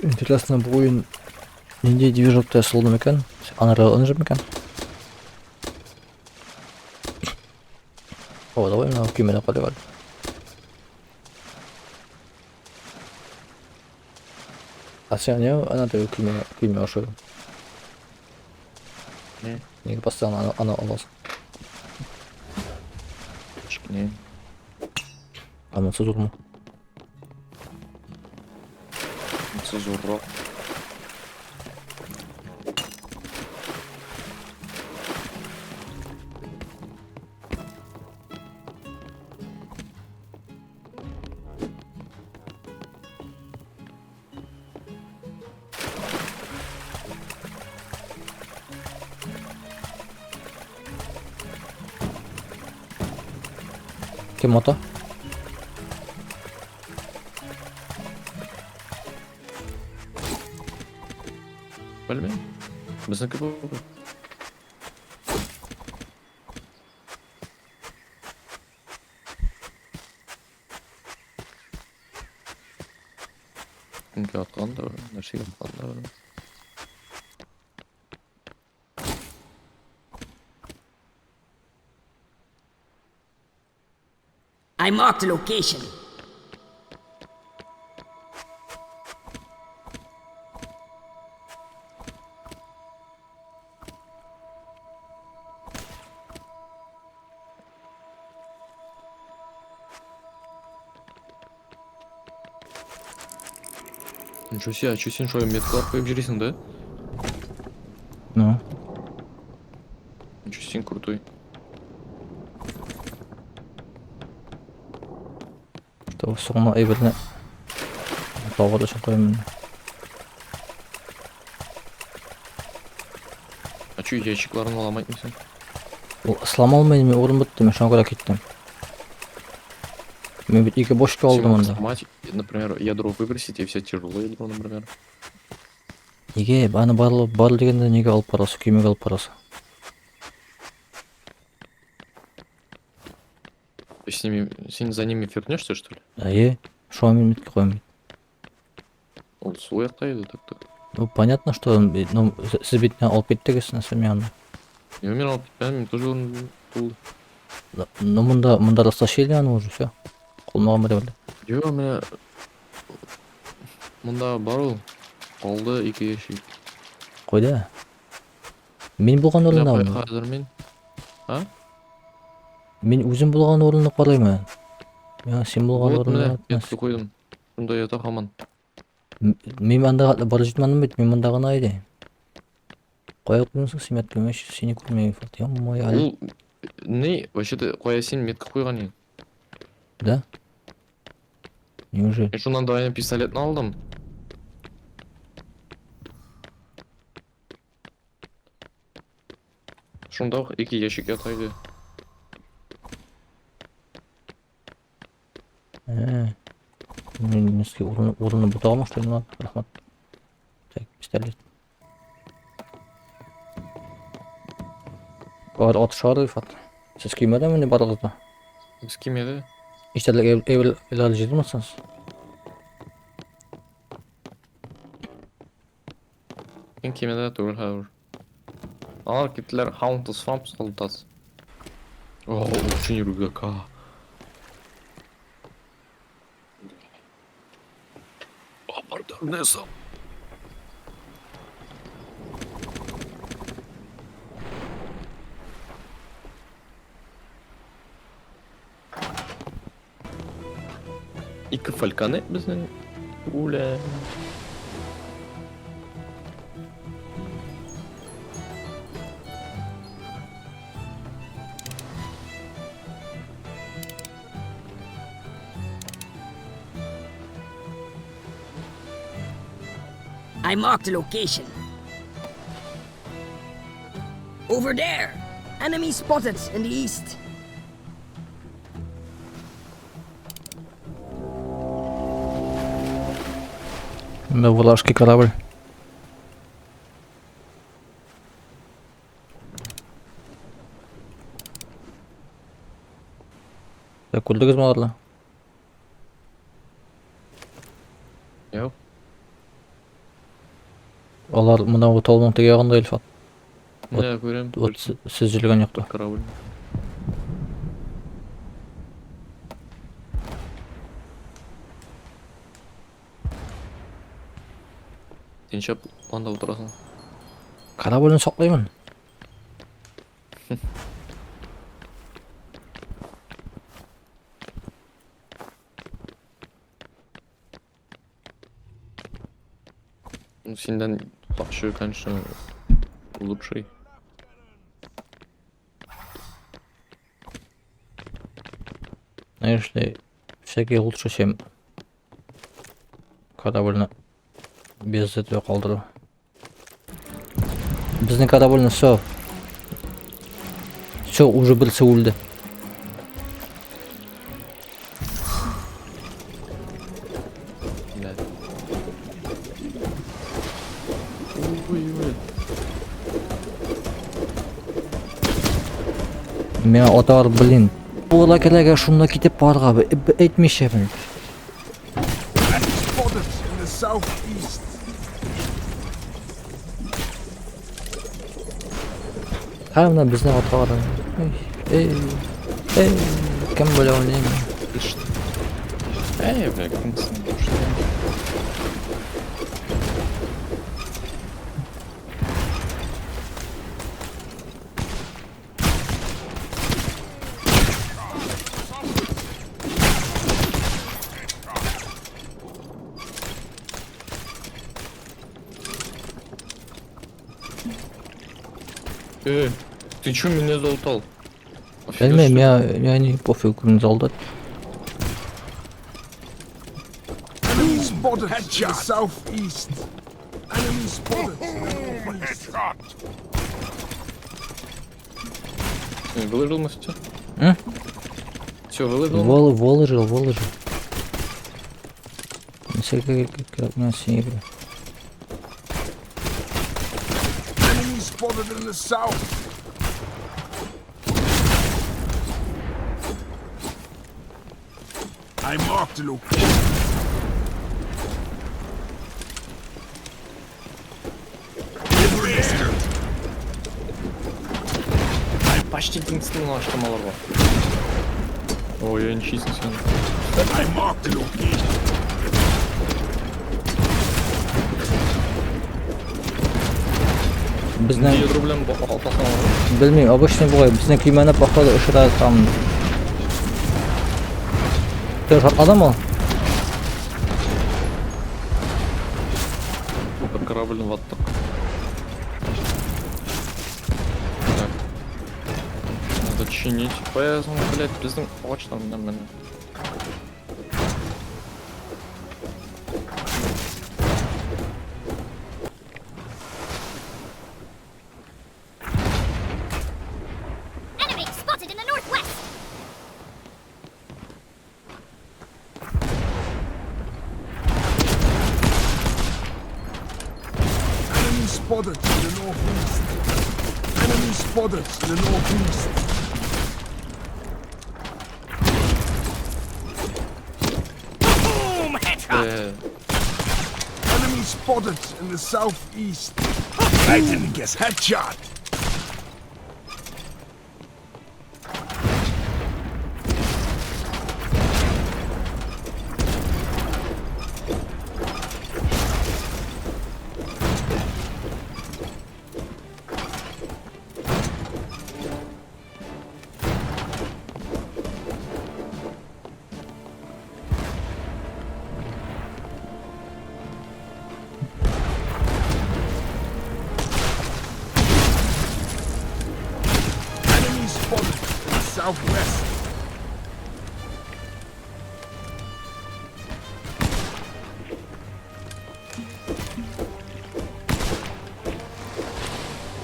Интересно, bu oyun neydi движок-то сылды мекен? Анара ынжып мекен? О, давай мына күймені қалай бар. А сен не анада күйме ошо? Не, Неге постоянно аны аласың? кішкене. Анысы зор му? Онсыз зорлық. Кем ата? Білмеймін. Біздікі болды. Кімге атқан да бір, нәрсеге атқан да бір. I marked the location. Ничего себе, а че сен шой меткалар қойып жүресің да? Ну, Ничего сен крутой. что соңына эйберне тауға да үшін қойымын. А че ящикларын аламайтын сен? Сломал мен орын бітті, мен шоңға кеттім. Мен бит екі бошка алдым анда. Сломать, например, ядро выбросить и все тяжелое ядро, например. Неге аны бар дегенде неге алып барасы, күймеге алып барасы? Ты с ними, сен за ними вернешься, что ли? Шо мен бітке қойым. Ол свой еді так-то. Ну, понятно, что ну, сіз бетіне алып кеттігіз, мен анда. Я умирал, мен тоже орын болды. Ну, мында растащили аны уже, все. Қолмаған ба деп. Жо, міне... Мұнда бар ол. Қалды екі ящик. Қойда. Мен болған орында Қой, алып. қазір мен... А? Мен өзім болған орында қалаймын. Я сен болған Вот, міне, орында. меткі қойдым. Сонда ята қаман. Мен анда бар жетманым бет, мен мында ғана айды. Қоя қойыңсың, сен меткі көмеш, сені көрмей факт. Мой әлі. Ол... Не, вообще-то қоя сен меткі қойған ең. Да? Неужели? Мен шунан дайын пистолетін алдым. Шунда екі ящик ятайды. Мен неске орны бұтағыма, что ли, надо? Рахмат. Так, пистолет. От шығарды, Фат. Сіз күймеді мені барлығызда? Біз кемеді? İşte ev alıcı mısınız? Мен кемеді түгіл қазір. Алар кеттілер хаунты свамп салдатасы. О, очень рюкзака. Абордарный сам. Екі фальканы біздің уля. I marked the location. Over there! Enemy spotted in the east. Влажкий корабль. Так, көрдіңіз ме оларды? Yok. Олар мынау толмон тегегенде элфат. Я көрем. Вот сіз жүрген жоқты. Корабль. Сен шап анда отырасың. Корабльні соқлаймын. Ну, сенден лучше, конечно, лучший. Если всякий лучше, чем корабльні без этого қалдыру. Біздің корабльні все. Все, уже бірісі өлді. Да. Ой. Мен отар, блин. Ола келеге шунда кетіп барға әйтмеше мен. Enemy spotted in the southeast. Хамна біздің отар. Кім бөлі ойнаймын? Ты что? Бля, как ты что? Ты чё меня залутал? Офига, Білмейм, я не пофиг күн залды. Enemy spotted in the southeast. Enemy spotted in the northeast. Выложил мы все? М? Все, выложил? Выложил. Как у нас сегодня. Enemy spotted in the south. I marked the location. Почти единственного штамаларга. Ой, я не чистился. I marked the location. Біздің, 2 рублем алпасам. білмейм, обычный бұғай, біздің күймені походу ұшырады там. Адам ол? Как корабль в отток. Так. Надо чинить. Поэтому, блядь, біздің почта мен. Enemy spotted in the northwest! Enemy spotted in the northeast. Enemy spotted in the northeast. Boom! Headshot! Enemy spotted in the southeast. I didn't guess headshot. Enemy spotted in the southwest.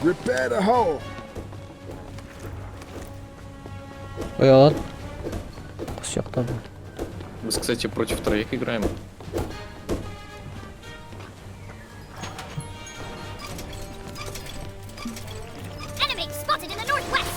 Repair the hull. Қоялар. Қыс жақта бұл. Мы, кстати, против троих играем. Enemy spotted in the northwest!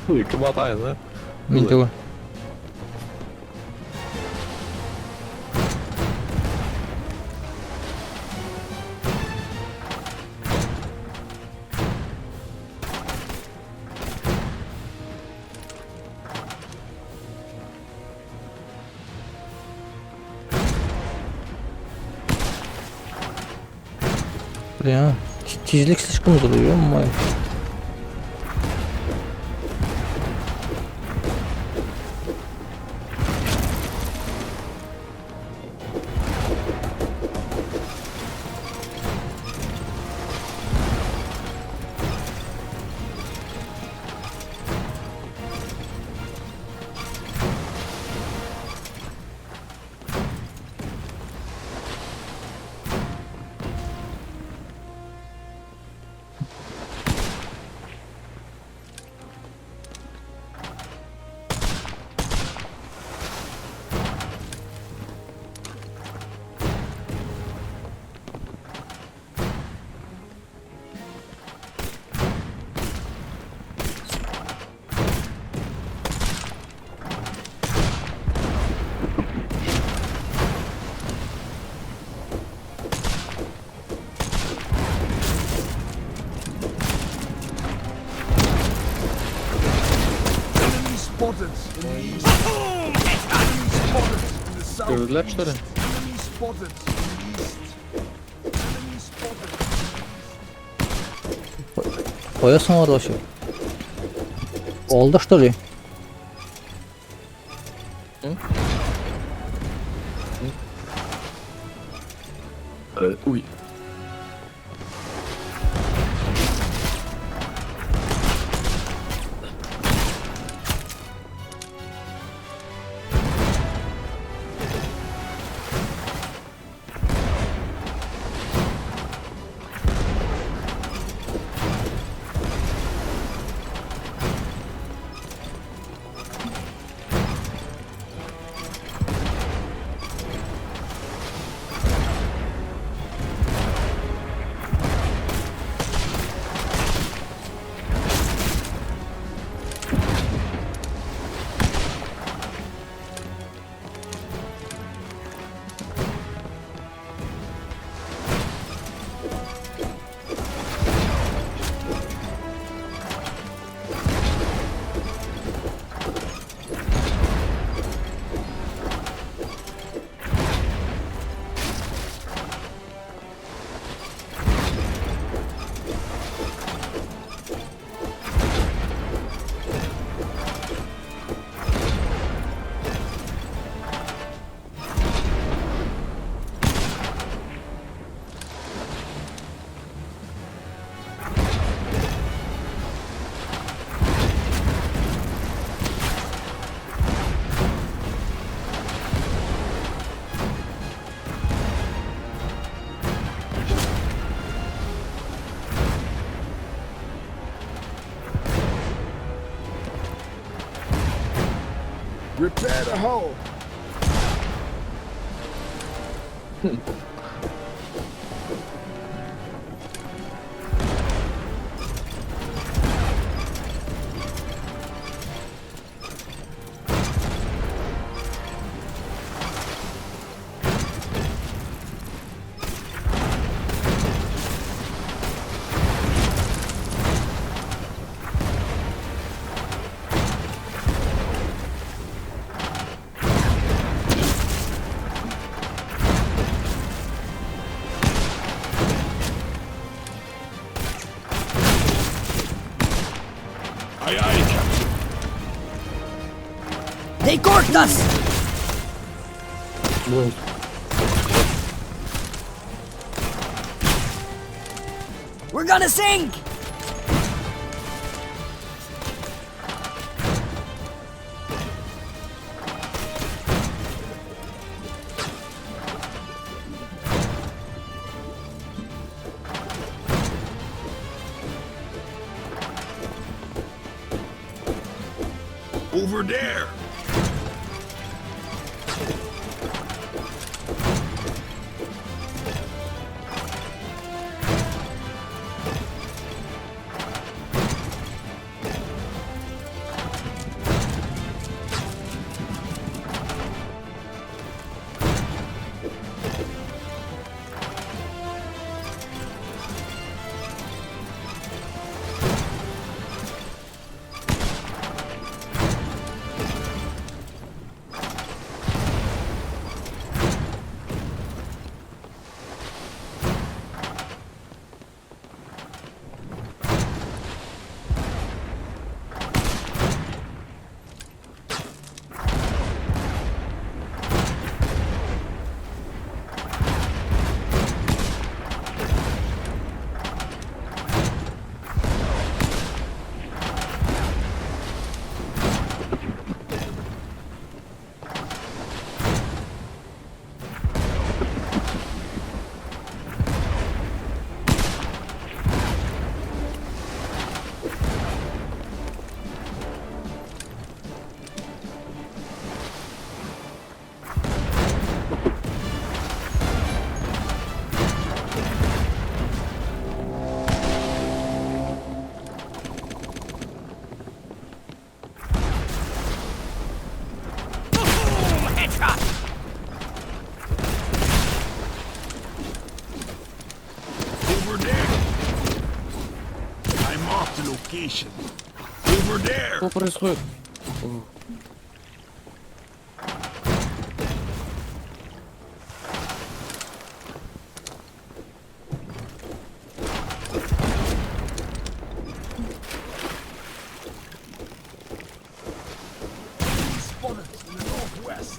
Ikke bare tegne. Min tur. Ya tizlik sıçkın duruyor mu? Enemy spotted in the east. Enemy spotted in the south. Gördüler işte. Enemy spotted in the east. Enemy spotted. Koyasın orada şu. Oldu что ли? Uy. Repair the hull. Aye, aye, Captain. They corked us! We're gonna sink! Over there. Over there. Что происходит? Spotted in the northwest.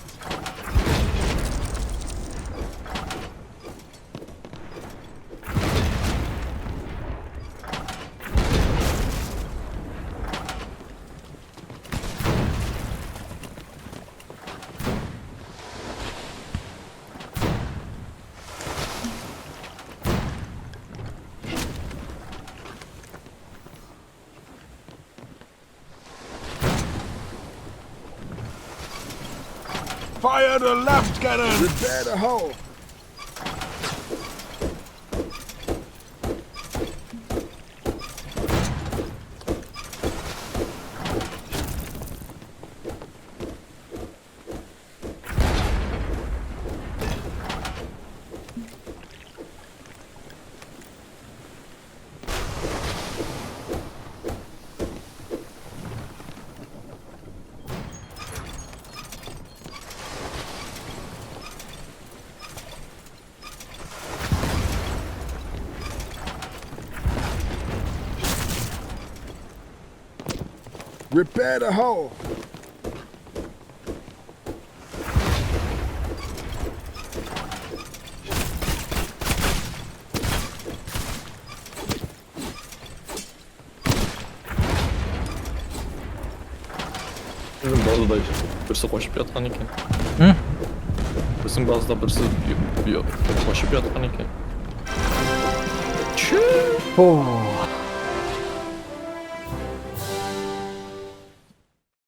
Fire the left cannon. Repair the hull. Repair the hull. Bizim bazada birisi koşup yatan iken. Hı? Bizim bazada birisi koşup yatan iken. Oh.